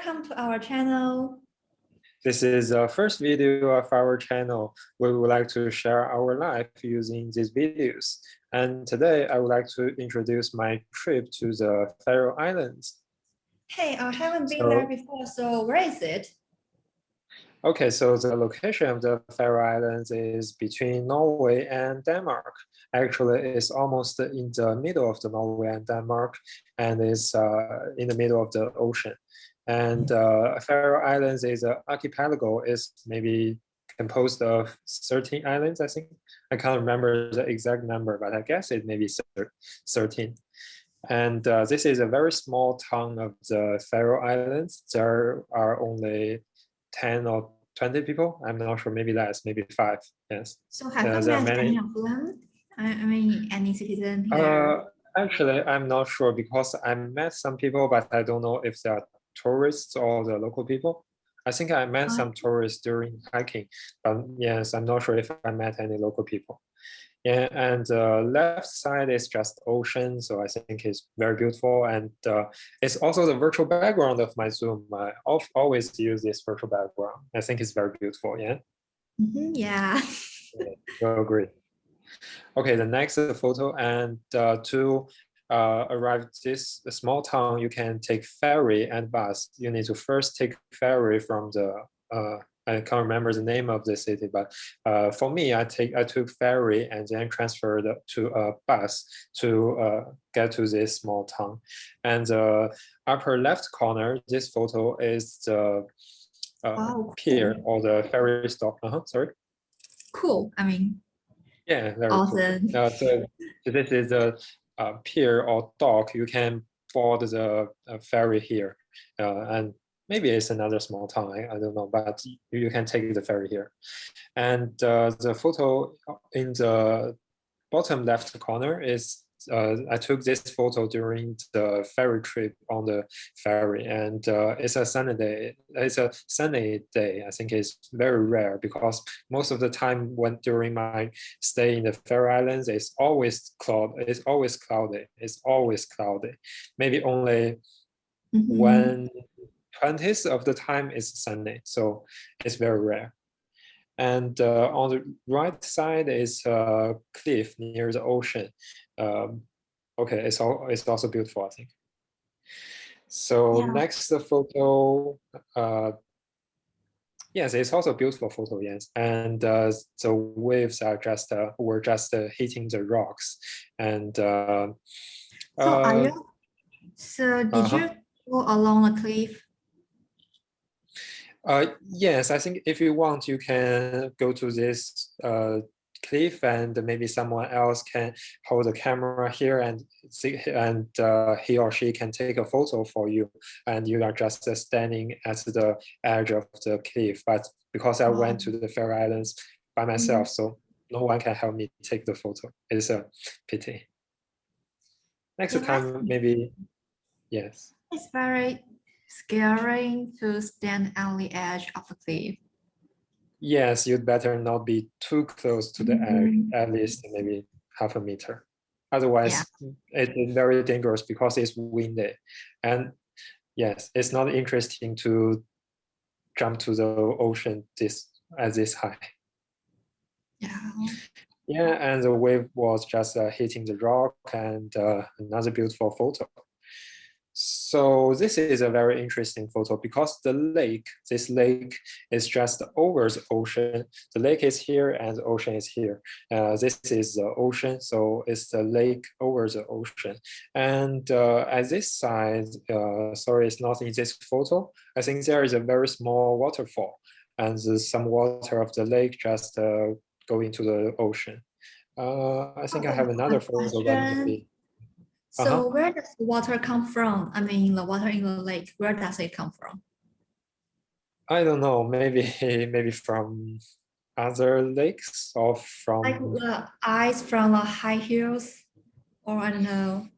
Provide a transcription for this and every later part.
welcome to our channel. This is the first video of our channel. We would like to share our life using these videos. And today I would like to introduce my trip to the Faroe Islands. Hey, I haven't been there before, so where is it? Okay, so the location of the Faroe Islands is between Norway and Denmark. Actually, it's almost in the middle of the Norway and Denmark, and it's in the middle of the ocean. And Faroe Islands is an archipelago. It's maybe composed of 13 islands, I think. I can't remember the exact number, but I guess it may be 13. And this is a very small town of the Faroe Islands. There are only 10 or 20 people. I'm not sure, maybe less, maybe 5. Yes. So have you met any of them? I mean, any citizen here? Actually, I'm not sure because I met some people, but I don't know if they are tourists or the local people. I think I met some tourists during hiking, but yes, I'm not sure if I met any local people. Yeah, and the left side is just ocean, so I think it's very beautiful, and it's also the virtual background of my Zoom. I always use this virtual background. I think it's very beautiful. Yeah. Yeah. Well, great. Okay, the next photo, and to arrive this small town, you can take ferry and bus. You need to first take ferry from the I can't remember the name of the city, but for me, I took ferry and then transferred to a bus to get to this small town. And the upper left corner, this photo is the pier or the ferry stop. Sorry. Cool. I mean. Yeah, very awesome. Cool. So this is a pier or dock. You can board the ferry here, and maybe it's another small town. I don't know, but you can take the ferry here. And the photo in the bottom left corner is I took this photo during the ferry trip on the ferry, and it's a sunny day. It's a sunny day. I think it's very rare because most of the time during my stay in the Faroe Islands, it's always cloudy. It's always cloudy. It's always cloudy. Maybe only 1/20th of the time is sunny, so it's very rare. And on the right side is a cliff near the ocean. Okay, it's also beautiful, I think. So next photo, yes, it's also a beautiful photo, yes. And the waves are were just hitting the rocks. And so did you go along the cliff? Yes, I think if you want, you can go to this cliff, and maybe someone else can hold the camera here and he or she can take a photo for you, and you are just standing at the edge of the cliff. But because I went to the Faroe Islands by myself, so no one can help me take the photo. It's a pity. Next time, maybe, yes. It's very scary to stand on the edge of the cliff. Yes, you'd better not be too close to the edge, at least maybe half a meter. Otherwise, it's very dangerous because it's windy. And yes, it's not interesting to jump to the ocean at this high. Yeah, and the wave was just hitting the rock, and another beautiful photo. So this is a very interesting photo because this lake is just over the ocean. The lake is here and the ocean is here. This is the ocean, so it's the lake over the ocean. And at this side, sorry, it's not in this photo. I think there is a very small waterfall, and some water of the lake just go into the ocean. I think I have another photo, but maybe. So where does the water come from? I mean, the water in the lake, where does it come from? I don't know, maybe from other lakes or from... Like the ice from the high hills, or I don't know.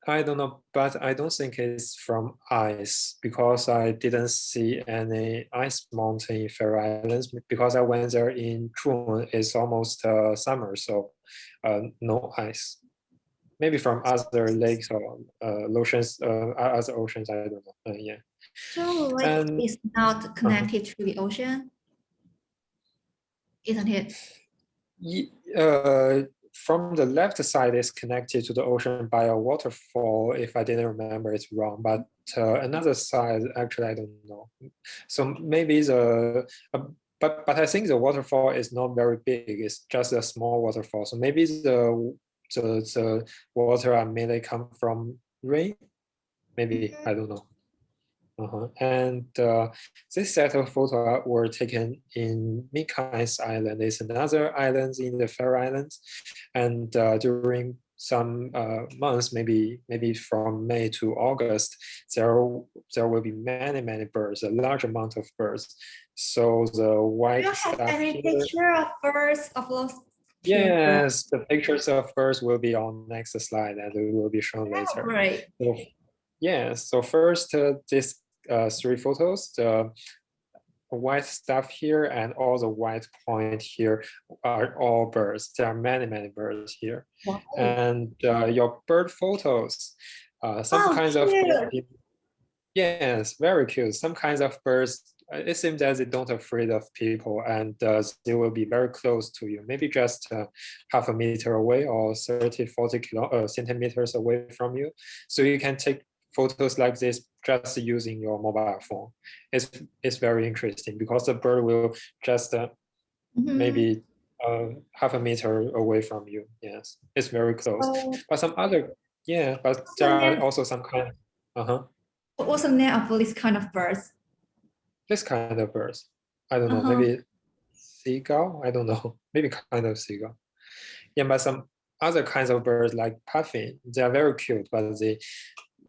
I don't know, but I don't think it's from ice because I didn't see any ice mountain in Faroe Islands because I went there in June. It's almost summer, so no ice. maybe from other lakes or oceans, other oceans. I don't know. Yeah. So lake And is not connected to the ocean, isn't it? From the left side is connected to the ocean by a waterfall, if I didn't remember it wrong. But another side, actually, I don't know. So maybe but I think the waterfall is not very big. It's just a small waterfall. So maybe the water mainly come from rain. Maybe I don't know. And this set of photos were taken in Mikhails Island. It's another island in the Faroe Islands, and during some months, maybe from May to August, there will be many birds, a large amount of birds. So the Do white you have stuff any here. picture of birds of those? Yes, the pictures of birds will be on next slide, and it will be shown later. Great. So, yeah. So first, this 3 photos. The white stuff here and all the white point here are all birds. There are many birds here. Wow. And your bird photos, some kinds of birds, yes, very cute. Some kinds of birds, it seems that they don't afraid of people, and they will be very close to you, maybe just half a meter away or 30-40 centimeters away from you. So you can take photos like this just using your mobile phone. It's very interesting because the bird will just maybe half a meter away from you. Yes, it's very close. But some other, yeah, but there are also some kind of, What's the name of this kind of birds? this kind of birds. I don't know, maybe seagull? I don't know, maybe kind of seagull. Yeah, but some other kinds of birds like puffin, they are very cute, but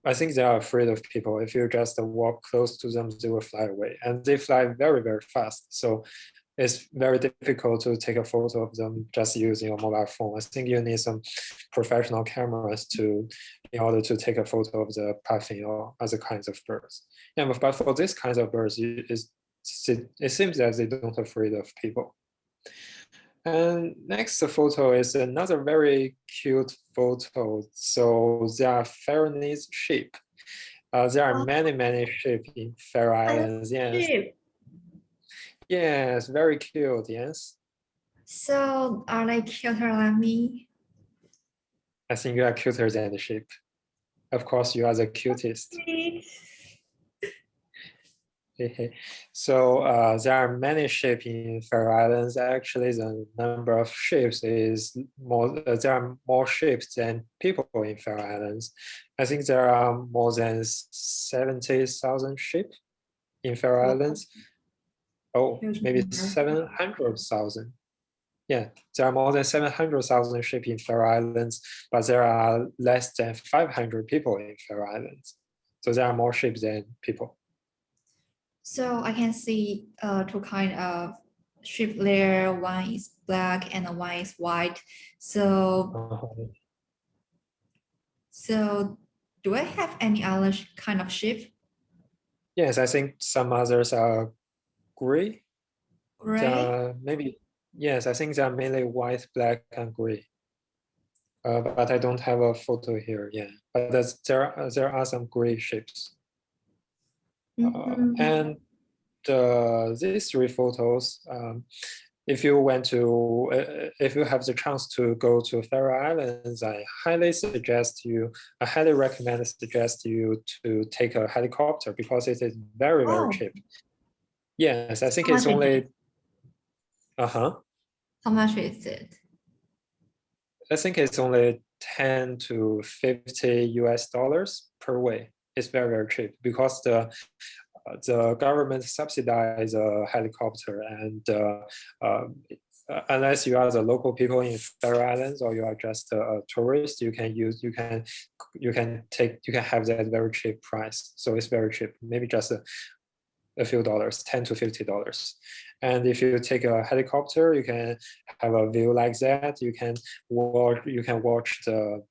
I think they are afraid of people. If you just walk close to them, they will fly away. And they fly very fast. So it's very difficult to take a photo of them just using your mobile phone. I think you need some professional cameras in order to take a photo of the puffin or other kinds of birds. Yeah, but for these kinds of birds, it seems that they don't afraid of people. And next photo is another very cute photo. So there are Faroese sheep. There are many sheep in Faroe Islands. Yes. Sheep. Yes, very cute. Yes. So are they cuter than me? I think you are cuter than the sheep. Of course, you are the cutest. So there are many sheep in Faroe Islands. Actually, the number of sheep is more. There are more sheep than people in Faroe Islands. I think there are more than 70,000 sheep in Faroe Islands. Oh, maybe 700,000. Yeah, there are more than 700,000 sheep in Faroe Islands, but there are less than 500 people in Faroe Islands. So there are more sheep than people. So I can see 2 kind of sheep there. One is black and one is white. So do I have any other kind of sheep? Yes, I think some others are gray. Gray? Maybe, yes, I think they are mainly white, black, and gray. But I don't have a photo here. Yeah, but there are some gray shapes. And these 3 photos, if you have the chance to go to Faroe Islands, I highly recommend suggest you to take a helicopter because it is very cheap. Yes, I think it's only. How much is it? I think it's only 10 to 50 US dollars per way. It's very cheap because the government subsidize a helicopter, and unless you are the local people in Faroe Islands or you are just a tourist, you can have that very cheap price. So it's very cheap, maybe just a few dollars, $10 to $50. And if you take a helicopter, you can have a view like that. You can watch the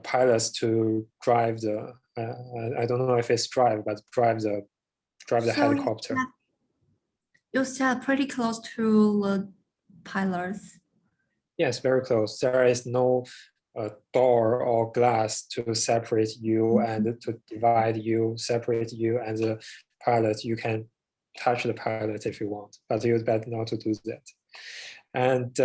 pilots to drive the. I don't know if it's drive the helicopter. You sat pretty close to the pilots. Yes, very close. There is no door or glass to separate you and to divide you, separate you and the pilot. You can touch the pilot if you want, but you better not to do that. And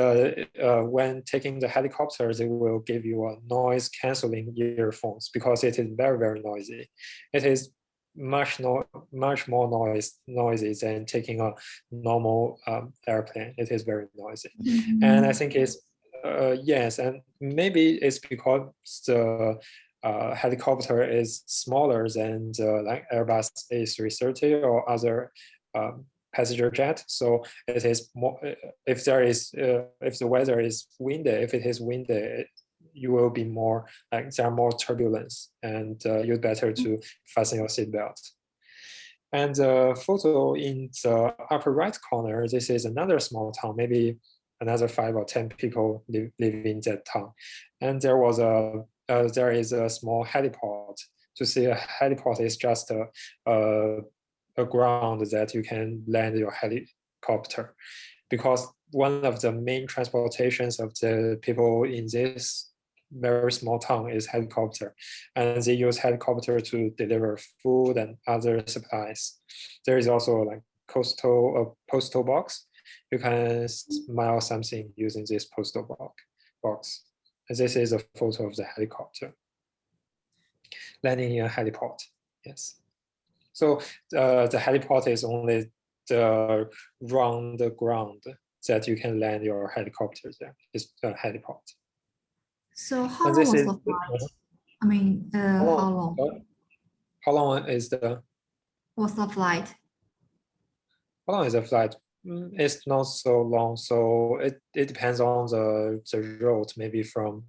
when taking the helicopter, they will give you a noise canceling earphones because it is very, very noisy. It is much more noisy than taking a normal airplane. It is very noisy. And I think it's, yes, and maybe it's because the helicopter is smaller than the like Airbus A330 or other passenger jet. So it is more, if the weather is windy, if it is windy, you will be more like there are more turbulence, and you'd better to fasten your seatbelt. And the photo in the upper right corner, this is another small town, maybe another 5 or 10 people live in that town. And there is a small heliport. To see a heliport is just a ground that you can land your helicopter, because one of the main transportations of the people in this very small town is helicopter, and they use helicopter to deliver food and other supplies. There is also like postal box. You can mail something using this postal box. And this is a photo of the helicopter landing in a heliport. Yes. So the heliport is only the round ground that you can land your helicopter there. It's a heliport. So how long was the flight? I mean, how long? How long is the? What's the flight? How long is the flight? It's not so long, so it depends on the road. Maybe from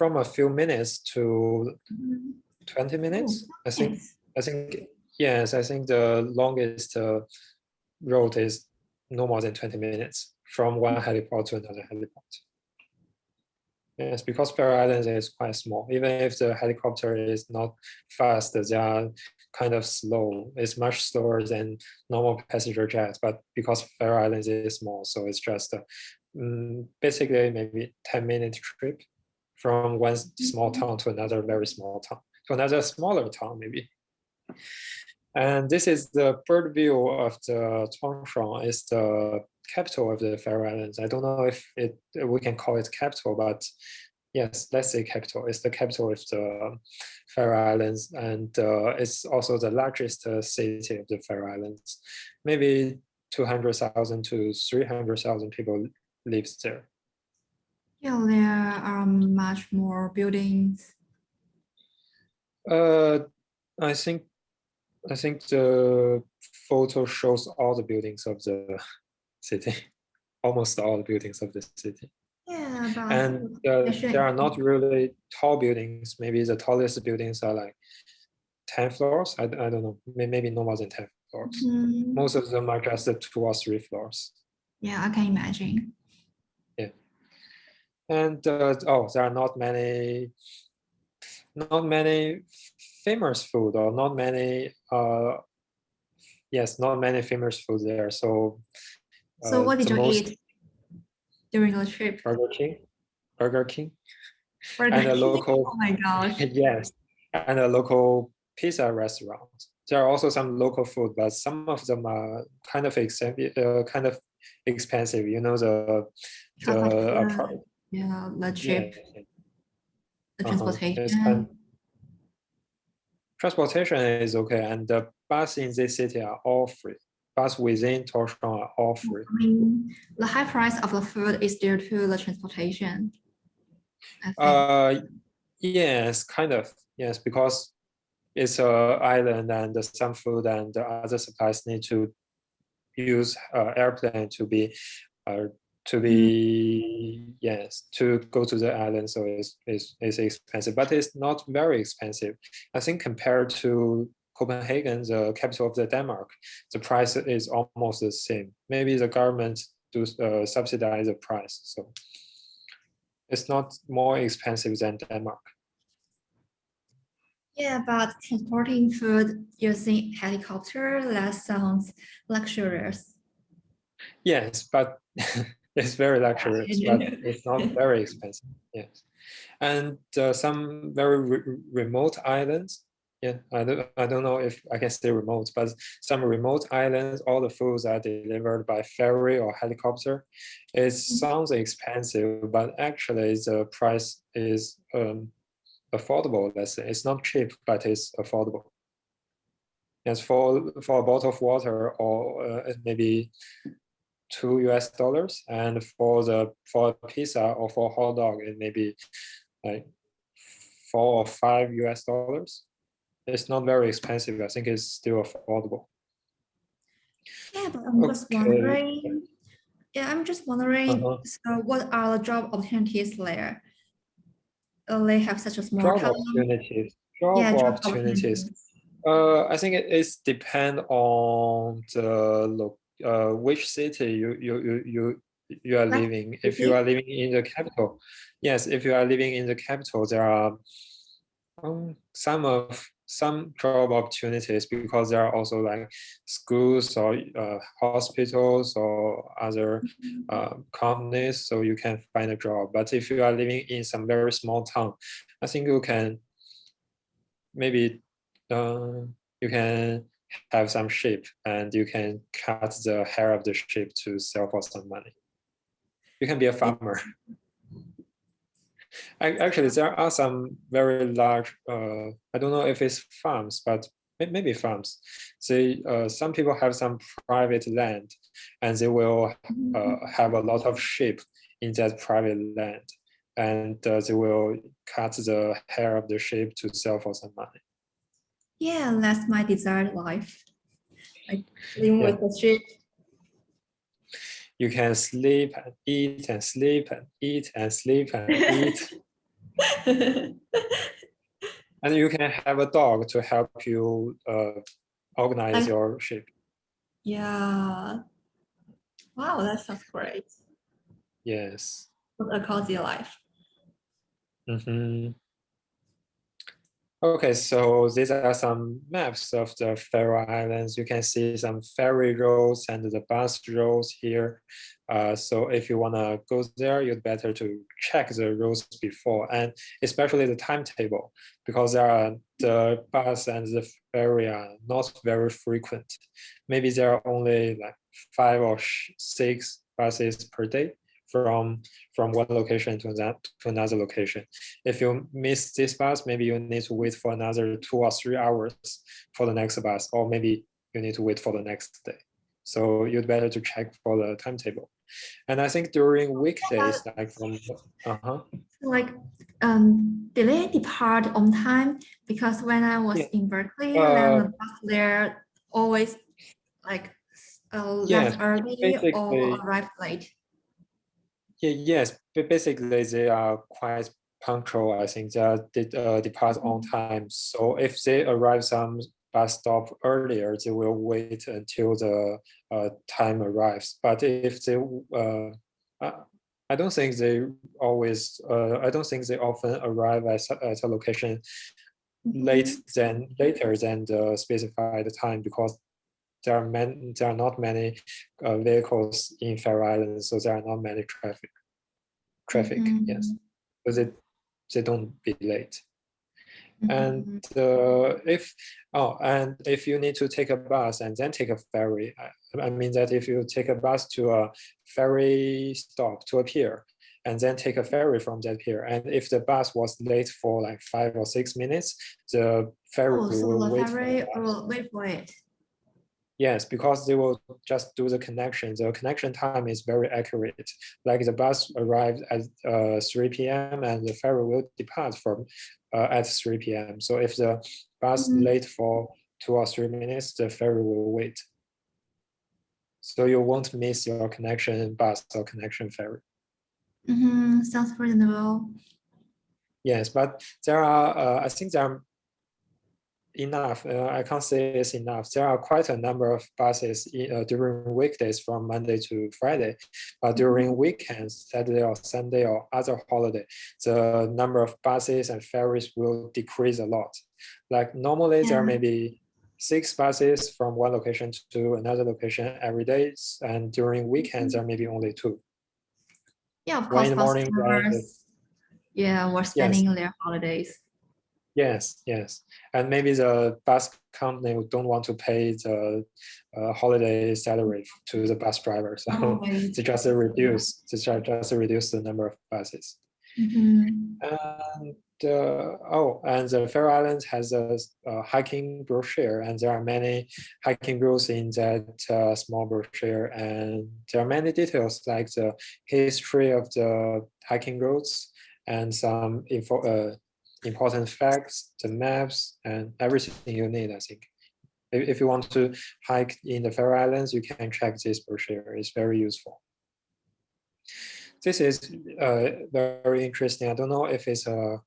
a few minutes to 20 minutes. I think yes. I think the longest road is no more than 20 minutes from one heliport to another heliport. Yes, because Faroe Islands is quite small. Even if the helicopter is not fast, they are kind of slow. It's much slower than normal passenger jets, but because Faroe Islands is small, so it's just basically maybe 10-minute trip from one small town to another very small town, to another smaller town maybe. And this is the bird view of the Tongshan. It's the capital of the Faroe Islands. I don't know if we can call it capital, but yes, let's say capital. It's the capital of the Faroe Islands, and it's also the largest city of the Faroe Islands. Maybe 200,000 to 300,000 people lives there. Yeah, there are much more buildings. I think the photo shows all the buildings of the city, almost all the buildings of the city. Yeah, but and there are not really tall buildings. Maybe the tallest buildings are like 10 floors. I don't know, maybe no more than 10 floors. Most of them are just 2 or 3 floors. Yeah, I can imagine. Yeah. And there are not many famous food, or not many not many famous food there. So what did you eat during the trip? Burger King and a local oh my gosh. Yes, and a local pizza restaurant. There are also some local food, but some of them are kind of expensive. You know, the trip, the transportation. Transportation is okay, and the bus in this city are all free. Bus within Torshavn are all free. I mean, the high price of the food is due to the transportation. Yes, kind of. Yes, because it's an island, and some food and other supplies need to use airplane to go to the island. So it's expensive, but it's not very expensive. I think compared to Copenhagen, the capital of the Denmark, the price is almost the same. Maybe the government do subsidize the price, so it's not more expensive than Denmark. Yeah, but transporting food using helicopter, that sounds luxurious. Yes, but It's very luxurious, but it's not very expensive. Yes, and some very remote islands. Yeah, I don't know if I can say remote, but some remote islands, all the foods are delivered by ferry or helicopter. It sounds expensive, but actually the price is affordable. Let's say it's not cheap, but it's affordable. Yes, for a bottle of water or maybe $2, and for a pizza or for a hot dog, it may be like $4 or $5. It's not very expensive. I think it's still affordable. Yeah, but I'm just wondering. Yeah, I'm just wondering. So, what are the job opportunities there? They have such a small Job town. opportunities. Yeah, Job job opportunities. opportunities. I think it is depend on the which city you are Like living. If you are living in the capital, yes. If you are living in the capital, there are some job opportunities because there are also like schools or hospitals or other companies, so you can find a job. But if you are living in some very small town, I think you can maybe you can have some sheep and you can cut the hair of the sheep to sell for some money. You can be a farmer. Actually, there are some very large, I don't know if it's farms, but maybe farms. Some people have some private land and they will have a lot of sheep in that private land. And they will cut the hair of the sheep to sell for some money. Yeah, that's my desired life. Like living with the sheep. You can sleep and eat and sleep and eat and sleep and eat. And you can have a dog to help you organize your sheep. Yeah. Wow, that sounds great. Yes. What a cozy life. Okay, so these are some maps of the Faroe Islands. You can see some ferry roads and the bus roads here. So if you want to go there, you'd better to check the roads before, and especially the timetable, because the bus and the ferry are not very frequent. Maybe there are only like 5 or 6 buses per day from one location to another location. If you miss this bus, maybe you need to wait for another 2 or 3 hours for the next bus, or maybe you need to wait for the next day. So you'd better to check for the timetable. And I think during weekdays, like from like did they depart on time? Because when I was in Berkeley, then the bus there always like left early or arrived late. Yes, but basically they are quite punctual. I think they depart on time. So if they arrive some bus stop earlier, they will wait until the time arrives. But if they, I don't think they always, I don't think they often arrive at a location later than the specified time, because there are not many vehicles in Faroe Islands, so there are not many traffic. Yes, so they don't be late. And if you need to take a bus and then take a ferry, I mean that if you take a bus to a ferry stop, to a pier, and then take a ferry from that pier, and if the bus was late for like 5 or 6 minutes, the ferry will wait for the bus. Wait for it. Yes, because they will just do the connection. The connection time is very accurate. Like the bus arrived at 3 p.m. and the ferry will depart from at 3 p.m. So if the bus late for 2 or 3 minutes, the ferry will wait. So you won't miss your connection bus or connection ferry. Sounds reasonable. Yes, but there are, I think there are enough. I can't say it's enough. There are quite a number of buses during weekdays from Monday to Friday, but during weekends, Saturday or Sunday or other holiday, the number of buses and ferries will decrease a lot. Like normally there may be 6 buses from one location to another location every day, and during weekends there may be only 2. Yeah, of When course, in the bus morning, drivers, yeah, were yes, spending their holidays. yes, yes. And maybe the bus company don't want to pay the holiday salary to the bus driver. So Always. they just reduce the number of buses. Mm-hmm. And and the Faroe Islands has a hiking brochure, and there are many hiking routes in that small brochure, and there are many details like the history of the hiking routes and some important facts, the maps, and everything you need, I think. If you want to hike in the Faroe Islands, you can check this brochure. It's very useful. This is very interesting. I don't know if it's a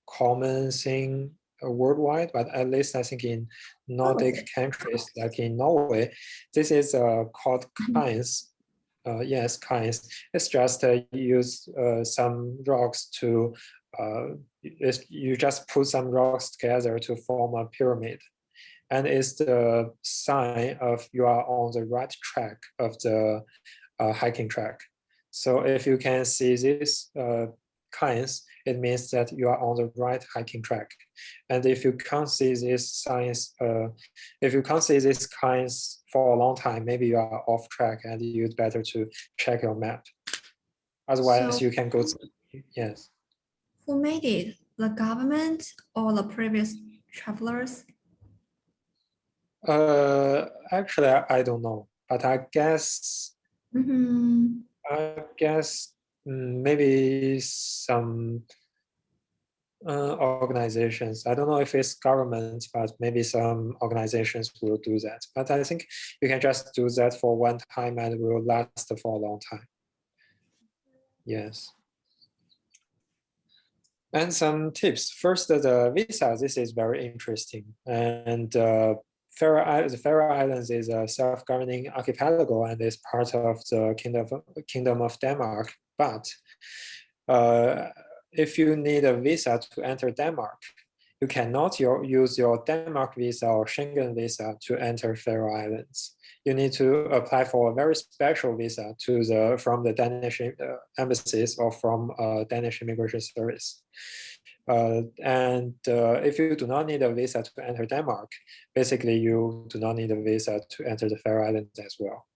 common thing worldwide, but at least I think in Nordic countries, like in Norway, this is called kains. Yes, kains. It's just use some rocks to, you just put some rocks together to form a pyramid. And it's the sign of you are on the right track of the hiking track. So if you can see this kinds, it means that you are on the right hiking track. And if you can't see these signs, if you can't see these kinds for a long time, maybe you are off track and you'd better to check your map. Otherwise, So you can go. Yes. who made it? The government or the previous travelers? Actually, I don't know, but I guess Mm-hmm. maybe some organizations. I don't know if it's government, but maybe some organizations will do that. But I think you can just do that for one time and it will last for a long time. Yes. And some tips. First, the visa. This is very interesting. And the Faroe Islands is a self-governing archipelago and is part of the Kingdom of Denmark. But if you need a visa to enter Denmark, you cannot use your Denmark visa or Schengen visa to enter Faroe Islands. You need to apply for a very special visa from the Danish embassies or from Danish Immigration Service. If you do not need a visa to enter Denmark, basically you do not need a visa to enter the Faroe Islands as well.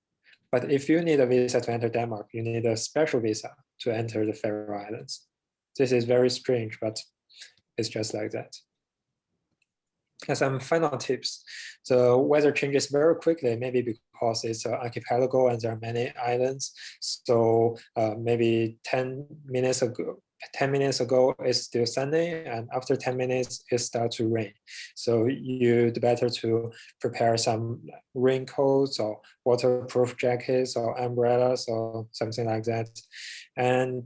But if you need a visa to enter Denmark, you need a special visa to enter the Faroe Islands. This is very strange, but it's just like that. And some final tips. The weather changes very quickly, maybe because it's an archipelago and there are many islands. So maybe 10 minutes ago it's still sunny, and after 10 minutes it starts to rain. So you'd better to prepare some raincoats or waterproof jackets or umbrellas or something like that. And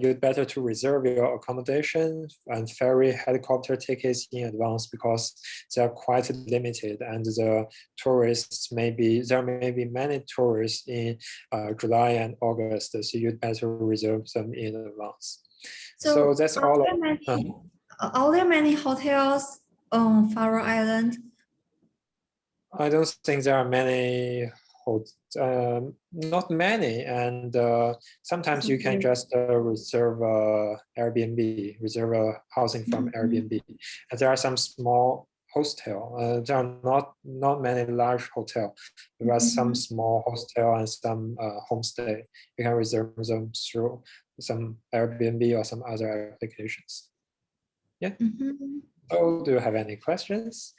you'd better to reserve your accommodation and ferry helicopter tickets in advance because they are quite limited, and there may be many tourists in July and August, so you'd better reserve them in advance. So that's all. Are there many hotels on Faroe Island? I don't think there are many, not many, and sometimes you can just reserve Airbnb, reserve a housing from Airbnb. And there are some small hostel. There are not many large hotel. There are some small hostel and some homestay. You can reserve them through some Airbnb or some other applications. Yeah. So do you have any questions?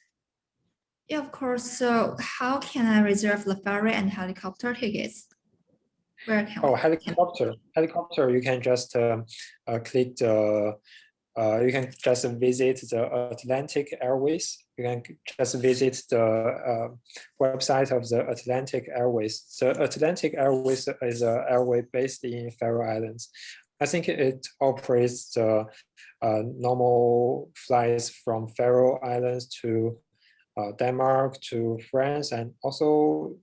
Yeah, of course. So how can I reserve the ferry and helicopter tickets? Where can we? Helicopter, you can just click the, you can just visit the Atlantic Airways. You can just visit the website of the Atlantic Airways. The Atlantic Airways is an airway based in Faroe Islands. I think it operates the normal flights from Faroe Islands to Denmark, to France, and also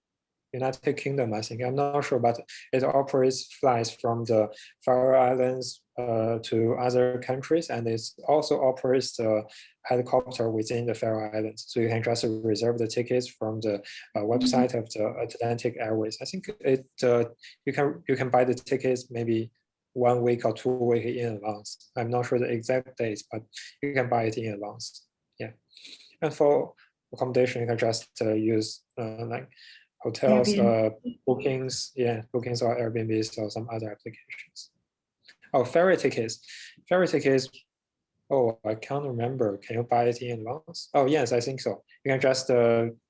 United Kingdom, I think. I'm not sure, but it operates flights from the Faroe Islands to other countries, and it also operates the helicopter within the Faroe Islands. So you can just reserve the tickets from the website of the Atlantic Airways. I think you can buy the tickets maybe 1 week or 2 weeks in advance. I'm not sure the exact dates, but you can buy it in advance. Yeah, and for accommodation, you can just use like hotels, bookings, bookings or Airbnbs or some other applications. Oh, ferry tickets. Ferry tickets. Oh, I can't remember. Can you buy it in advance? Oh, yes, I think so. You can just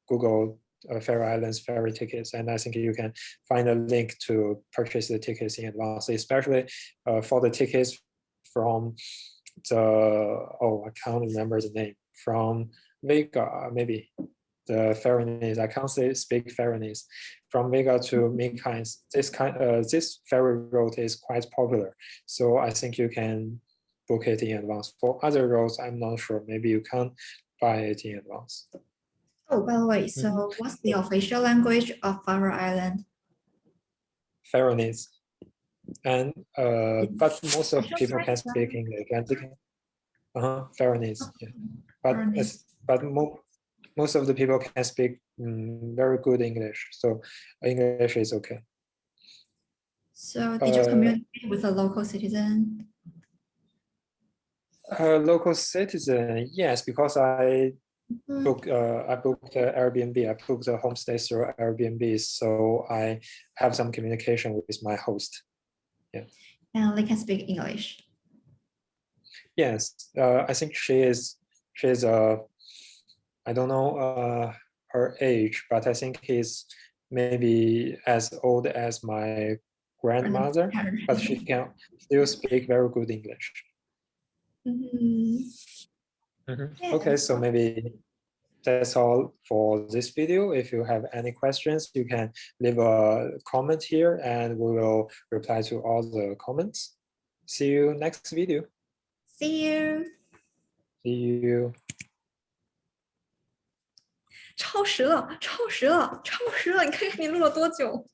Google Faroe Islands ferry tickets, and I think you can find a link to purchase the tickets in advance, especially for the tickets from the, I can't remember the name, from Vega, maybe the Faroese. I can't speak Faroese. From Vega to Mikhails, this ferry route is quite popular, so I think you can book it in advance. For other routes, I'm not sure. Maybe you can buy it in advance. Oh, by the way, so what's the official language of Faroe Island? Faroese, and but most of people can speak English. Faroese, yeah. But most of the people can speak very good English, so English is okay. So did you communicate with a local citizen? Local citizen, yes, because I booked Airbnb. I booked the homestay through Airbnb, so I have some communication with my host. Yeah. And they can speak English. Yes, I think she's I don't know her age, but I think he's maybe as old as my grandmother, but she can still speak very good English. Okay, so maybe that's all for this video. If you have any questions, you can leave a comment here and we will reply to all the comments. See you next video. See you. See you. 超时了！你看看你录了多久？